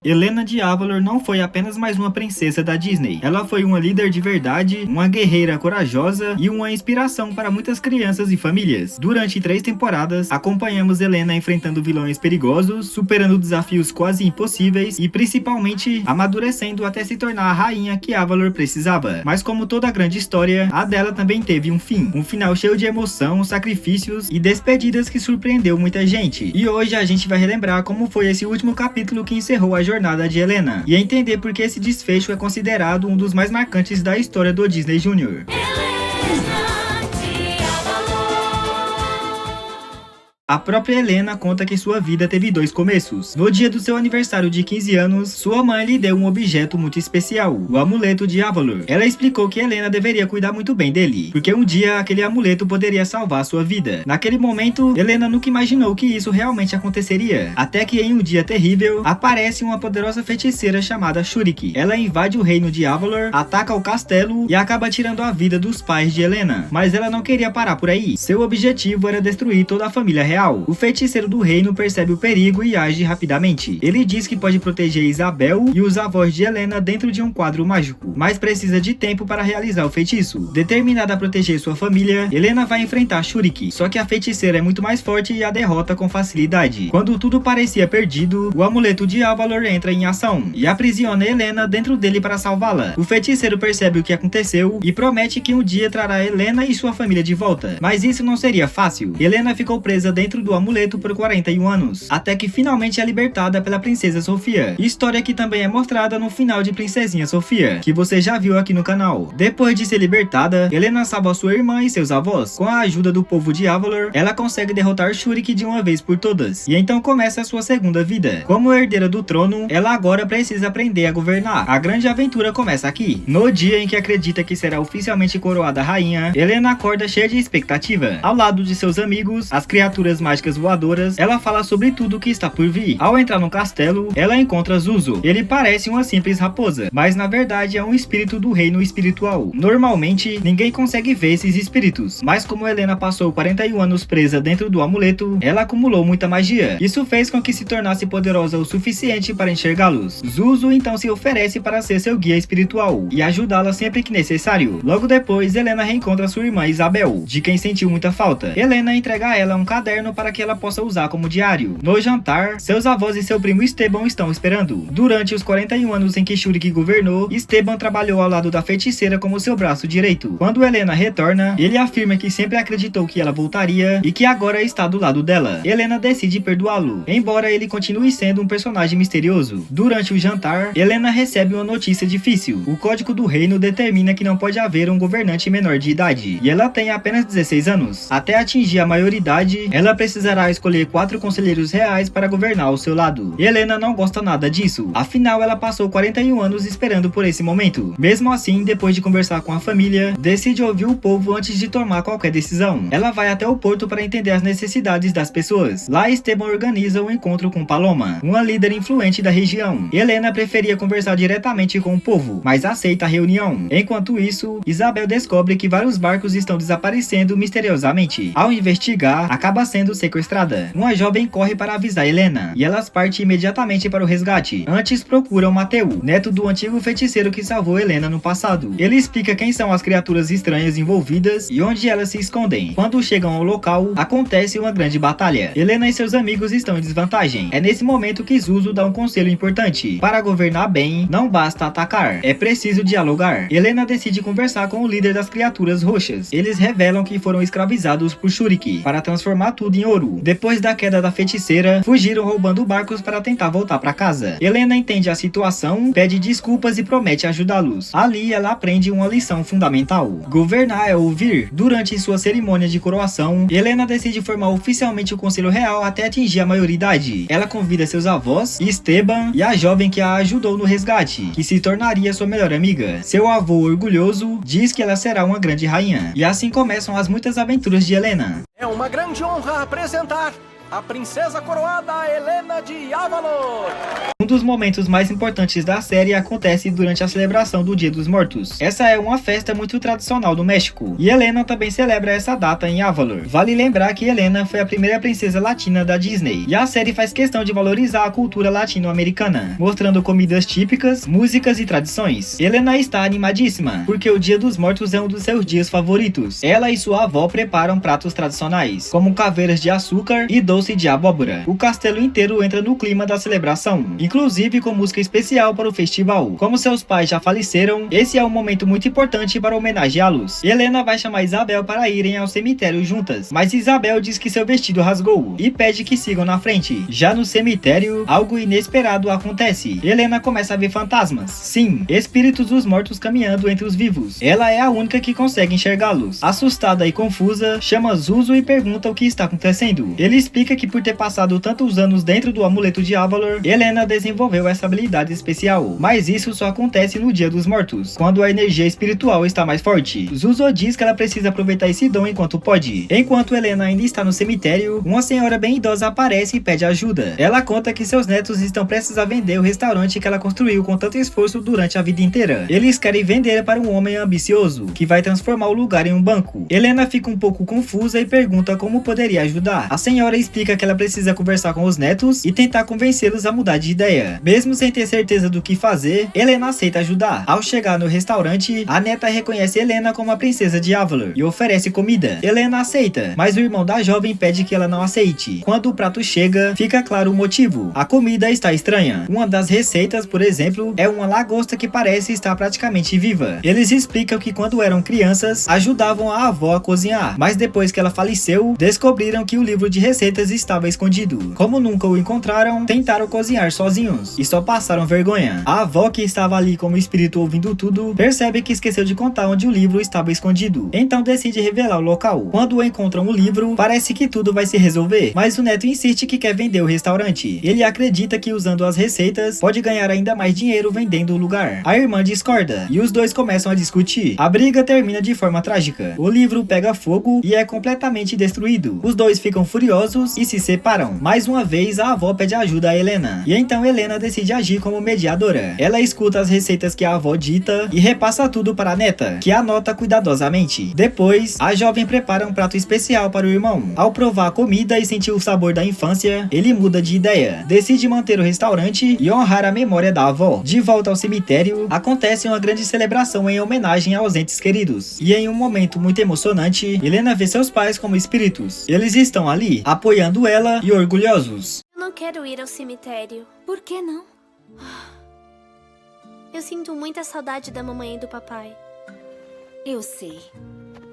Helena de Avalor não foi apenas mais uma princesa da Disney. Ela foi uma líder de verdade, uma guerreira corajosa e uma inspiração para muitas crianças e famílias. Durante 3 temporadas, acompanhamos Helena enfrentando vilões perigosos, superando desafios quase impossíveis e principalmente amadurecendo até se tornar a rainha que Avalor precisava. Mas como toda grande história, a dela também teve um fim. Um final cheio de emoção, sacrifícios e despedidas que surpreendeu muita gente. E hoje a gente vai relembrar como foi esse último capítulo que encerrou a jornada de Helena e entender por que esse desfecho é considerado um dos mais marcantes da história do Disney Junior. A própria Helena conta que sua vida teve 2 começos. No dia do seu aniversário de 15 anos, sua mãe lhe deu um objeto muito especial, o amuleto de Avalor. Ela explicou que Helena deveria cuidar muito bem dele, porque um dia aquele amuleto poderia salvar sua vida. Naquele momento, Helena nunca imaginou que isso realmente aconteceria, até que em um dia terrível, aparece uma poderosa feiticeira chamada Shuriki. Ela invade o reino de Avalor, ataca o castelo e acaba tirando a vida dos pais de Helena. Mas ela não queria parar por aí. Seu objetivo era destruir toda a família real. O feiticeiro do reino percebe o perigo e age rapidamente. Ele diz que pode proteger Isabel e os avós de Helena dentro de um quadro mágico, mas precisa de tempo para realizar o feitiço. Determinada a proteger sua família, Helena vai enfrentar Shuriki, só que a feiticeira é muito mais forte e a derrota com facilidade. Quando tudo parecia perdido, o amuleto de Avalor entra em ação e aprisiona Helena dentro dele para salvá-la. O feiticeiro percebe o que aconteceu e promete que um dia trará Helena e sua família de volta, mas isso não seria fácil. Helena ficou presa dentro do amuleto por 41 anos, até que finalmente é libertada pela princesa Sofia, história que também é mostrada no final de Princesinha Sofia, que você já viu aqui no canal. Depois de ser libertada, Helena salva sua irmã e seus avós. Com a ajuda do povo de Avalor, ela consegue derrotar Shuriki de uma vez por todas, e então começa a sua segunda vida. Como herdeira do trono, ela agora precisa aprender a governar. A grande aventura começa aqui. No dia em que acredita que será oficialmente coroada rainha, Helena acorda cheia de expectativa. Ao lado de seus amigos, as criaturas mágicas voadoras, ela fala sobre tudo o que está por vir. Ao entrar no castelo, ela encontra Zuzu. Ele parece uma simples raposa, mas na verdade é um espírito do reino espiritual. Normalmente, ninguém consegue ver esses espíritos, mas como Helena passou 41 anos presa dentro do amuleto, ela acumulou muita magia. Isso fez com que se tornasse poderosa o suficiente para enxergá-los. Zuzu então se oferece para ser seu guia espiritual e ajudá-la sempre que necessário. Logo depois, Helena reencontra sua irmã Isabel, de quem sentiu muita falta. Helena entrega a ela um caderno para que ela possa usar como diário. No jantar, seus avós e seu primo Esteban estão esperando. Durante os 41 anos em que Shuriki governou, Esteban trabalhou ao lado da feiticeira como seu braço direito. Quando Helena retorna, ele afirma que sempre acreditou que ela voltaria e que agora está do lado dela. Helena decide perdoá-lo, embora ele continue sendo um personagem misterioso. Durante o jantar, Helena recebe uma notícia difícil. O código do reino determina que não pode haver um governante menor de idade, e ela tem apenas 16 anos. Até atingir a maioridade, ela precisará escolher 4 conselheiros reais para governar ao seu lado. Helena não gosta nada disso, afinal ela passou 41 anos esperando por esse momento. Mesmo assim, depois de conversar com a família, decide ouvir o povo antes de tomar qualquer decisão. Ela vai até o porto para entender as necessidades das pessoas. Lá, Esteban organiza um encontro com Paloma, uma líder influente da região. Helena preferia conversar diretamente com o povo, mas aceita a reunião. Enquanto isso, Isabel descobre que vários barcos estão desaparecendo misteriosamente. Ao investigar, acaba sendo sequestrada. Uma jovem corre para avisar Helena, e elas partem imediatamente para o resgate. Antes procuram Mateu, neto do antigo feiticeiro que salvou Helena no passado. Ele explica quem são as criaturas estranhas envolvidas e onde elas se escondem. Quando chegam ao local, acontece uma grande batalha. Helena e seus amigos estão em desvantagem. É nesse momento que Zuzu dá um conselho importante. Para governar bem, não basta atacar, é preciso dialogar. Helena decide conversar com o líder das criaturas roxas. Eles revelam que foram escravizados por Shuriki para transformar tudo em ouro. Depois da queda da feiticeira, fugiram roubando barcos para tentar voltar para casa. Helena entende a situação, pede desculpas e promete ajudá-los. Ali ela aprende uma lição fundamental. Governar é ouvir. Durante sua cerimônia de coroação, Helena decide formar oficialmente o Conselho Real até atingir a maioridade. Ela convida seus avós, Esteban e a jovem que a ajudou no resgate, que se tornaria sua melhor amiga. Seu avô orgulhoso diz que ela será uma grande rainha. E assim começam as muitas aventuras de Helena. É uma grande honra apresentar a princesa coroada Helena de Avalor. dos momentos mais importantes da série acontece durante a celebração do Dia dos Mortos. Essa é uma festa muito tradicional do México, e Helena também celebra essa data em Avalor. Vale lembrar que Helena foi a primeira princesa latina da Disney, e a série faz questão de valorizar a cultura latino-americana, mostrando comidas típicas, músicas e tradições. Helena está animadíssima, porque o Dia dos Mortos é um dos seus dias favoritos. Ela e sua avó preparam pratos tradicionais, como caveiras de açúcar e doce de abóbora. O castelo inteiro entra no clima da celebração, inclusive com música especial para o festival. Como seus pais já faleceram, esse é um momento muito importante para homenageá-los. Helena vai chamar Isabel para irem ao cemitério juntas, mas Isabel diz que seu vestido rasgou e pede que sigam na frente. Já no cemitério, algo inesperado acontece. Helena começa a ver fantasmas. Sim, espíritos dos mortos caminhando entre os vivos. Ela é a única que consegue enxergá-los. Assustada e confusa, chama Zuzo e pergunta o que está acontecendo. Ele explica que por ter passado tantos anos dentro do amuleto de Avalor, Helena desenvolveu essa habilidade especial. Mas isso só acontece no Dia dos Mortos, quando a energia espiritual está mais forte. Zuzo diz que ela precisa aproveitar esse dom enquanto pode. Enquanto Helena ainda está no cemitério, uma senhora bem idosa aparece e pede ajuda. Ela conta que seus netos estão prestes a vender o restaurante que ela construiu com tanto esforço durante a vida inteira. Eles querem vender para um homem ambicioso, que vai transformar o lugar em um banco. Helena fica um pouco confusa e pergunta como poderia ajudar. A senhora explica que ela precisa conversar com os netos e tentar convencê-los a mudar de ideia. Mesmo sem ter certeza do que fazer, Helena aceita ajudar. Ao chegar no restaurante, a neta reconhece Helena como a princesa de Avalor e oferece comida. Helena aceita, mas o irmão da jovem pede que ela não aceite. Quando o prato chega, fica claro o motivo. A comida está estranha. Uma das receitas, por exemplo, é uma lagosta que parece estar praticamente viva. Eles explicam que quando eram crianças, ajudavam a avó a cozinhar, mas depois que ela faleceu, descobriram que o livro de receitas estava escondido. Como nunca o encontraram, tentaram cozinhar sozinhos e só passaram vergonha. A avó, que estava ali como espírito ouvindo tudo, percebe que esqueceu de contar onde o livro estava escondido. Então decide revelar o local. Quando encontram o livro, parece que tudo vai se resolver, mas o neto insiste que quer vender o restaurante. Ele acredita que usando as receitas, pode ganhar ainda mais dinheiro vendendo o lugar. A irmã discorda, e os dois começam a discutir. A briga termina de forma trágica. O livro pega fogo e é completamente destruído. Os dois ficam furiosos e se separam. Mais uma vez, a avó pede ajuda a Helena, e então Helena decide agir como mediadora. Ela escuta as receitas que a avó dita e repassa tudo para a neta, que anota cuidadosamente. Depois, a jovem prepara um prato especial para o irmão. Ao provar a comida e sentir o sabor da infância, ele muda de ideia. Decide manter o restaurante e honrar a memória da avó. De volta ao cemitério, acontece uma grande celebração em homenagem aos entes queridos. E em um momento muito emocionante, Helena vê seus pais como espíritos. Eles estão ali, apoiando ela e orgulhosos. Não quero ir ao cemitério. Por que não? Eu sinto muita saudade da mamãe e do papai. Eu sei.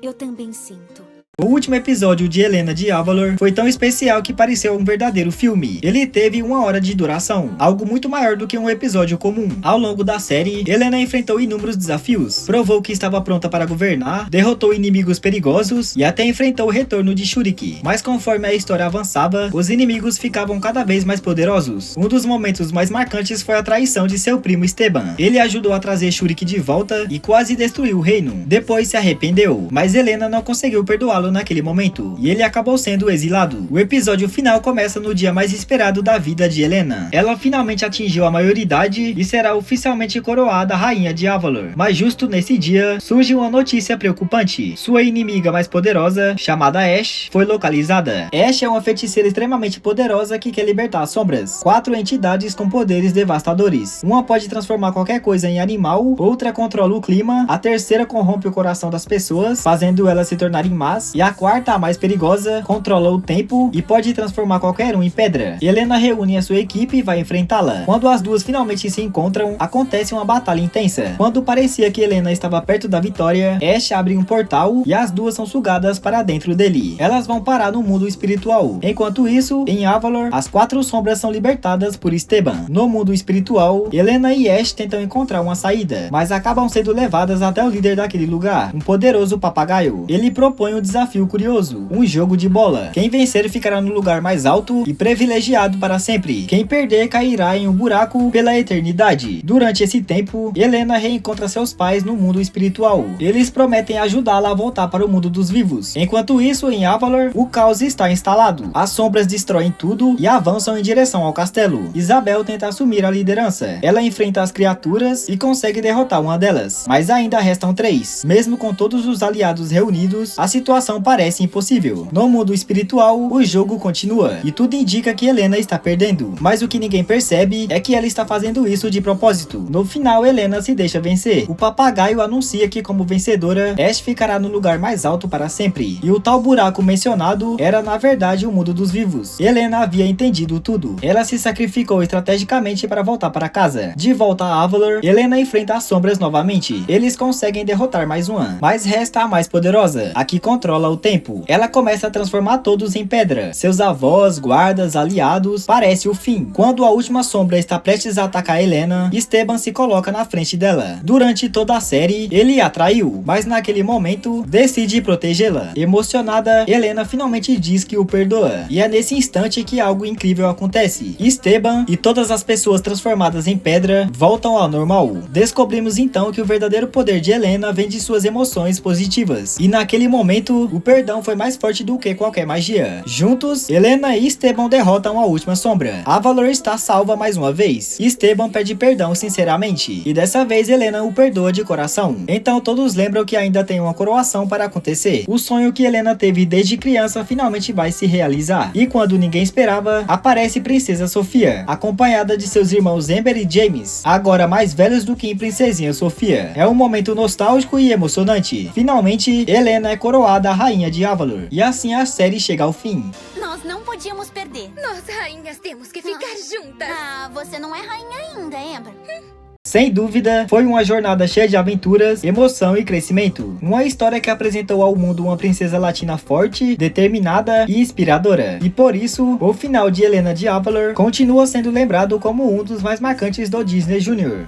Eu também sinto. O último episódio de Helena de Avalor foi tão especial que pareceu um verdadeiro filme. Ele teve 1 hora de duração, algo muito maior do que um episódio comum. Ao longo da série, Helena enfrentou inúmeros desafios, provou que estava pronta para governar, derrotou inimigos perigosos e até enfrentou o retorno de Shuriki. Mas conforme a história avançava, os inimigos ficavam cada vez mais poderosos. Um dos momentos mais marcantes foi a traição de seu primo Esteban. Ele ajudou a trazer Shuriki de volta e quase destruiu o reino. Depois se arrependeu, mas Helena não conseguiu perdoá-lo naquele momento, e ele acabou sendo exilado. O episódio final começa no dia mais esperado da vida de Helena. Ela finalmente atingiu a maioridade e será oficialmente coroada rainha de Avalor. Mas justo nesse dia, surge uma notícia preocupante. Sua inimiga mais poderosa, chamada Ash, foi localizada. Ash é uma feiticeira extremamente poderosa que quer libertar as sombras. 4 entidades com poderes devastadores. Uma pode transformar qualquer coisa em animal, outra controla o clima, a terceira corrompe o coração das pessoas, fazendo elas se tornarem más, e a quarta, a mais perigosa, controla o tempo e pode transformar qualquer um em pedra. Helena reúne a sua equipe e vai enfrentá-la. Quando as duas finalmente se encontram, acontece uma batalha intensa. Quando parecia que Helena estava perto da vitória, Ash abre um portal e as duas são sugadas para dentro dele. Elas vão parar no mundo espiritual. Enquanto isso, em Avalor, as 4 sombras são libertadas por Esteban. No mundo espiritual, Helena e Ash tentam encontrar uma saída, mas acabam sendo levadas até o líder daquele lugar, um poderoso papagaio. Ele propõe um desafio desafio curioso, um jogo de bola. Quem vencer ficará no lugar mais alto e privilegiado para sempre. Quem perder cairá em um buraco pela eternidade. Durante esse tempo, Helena reencontra seus pais no mundo espiritual. Eles prometem ajudá-la a voltar para o mundo dos vivos. Enquanto isso, em Avalor, o caos está instalado. As sombras destroem tudo e avançam em direção ao castelo. Isabel tenta assumir a liderança. Ela enfrenta as criaturas e consegue derrotar uma delas. Mas ainda restam 3. Mesmo com todos os aliados reunidos, a situação parece impossível. No mundo espiritual, o jogo continua e tudo indica que Helena está perdendo. Mas o que ninguém percebe é que ela está fazendo isso de propósito. No final, Helena se deixa vencer. O papagaio anuncia que, como vencedora, Ash ficará no lugar mais alto para sempre. E o tal buraco mencionado era na verdade o mundo dos vivos. Helena havia entendido tudo. Ela se sacrificou estrategicamente para voltar para casa. De volta a Avalor, Helena enfrenta as sombras novamente. Eles conseguem derrotar mais uma, mas resta a mais poderosa, a que controla o tempo. Ela começa a transformar todos em pedra. Seus avós, guardas, aliados, parece o fim. Quando a última sombra está prestes a atacar Helena, Esteban se coloca na frente dela. Durante toda a série, ele a traiu, mas naquele momento, decide protegê-la. Emocionada, Helena finalmente diz que o perdoa. E é nesse instante que algo incrível acontece. Esteban e todas as pessoas transformadas em pedra voltam ao normal. Descobrimos então que o verdadeiro poder de Helena vem de suas emoções positivas. E naquele momento, o perdão foi mais forte do que qualquer magia. Juntos, Helena e Esteban derrotam a última sombra. Avalor está salva mais uma vez. Esteban pede perdão sinceramente. E dessa vez Helena o perdoa de coração. Então todos lembram que ainda tem uma coroação para acontecer. O sonho que Helena teve desde criança finalmente vai se realizar. E quando ninguém esperava, aparece Princesa Sofia, acompanhada de seus irmãos Ember e James, agora mais velhos do que em Princesinha Sofia. É um momento nostálgico e emocionante. Finalmente, Helena é coroada a rainha de Avalor. E assim a série chega ao fim. Nós não podíamos perder. Nós, rainhas, temos que ficar juntas. Ah, você não é rainha ainda, Amber. Sem dúvida, foi uma jornada cheia de aventuras, emoção e crescimento. Uma história que apresentou ao mundo uma princesa latina forte, determinada e inspiradora. E por isso, o final de Helena de Avalor continua sendo lembrado como um dos mais marcantes do Disney Junior.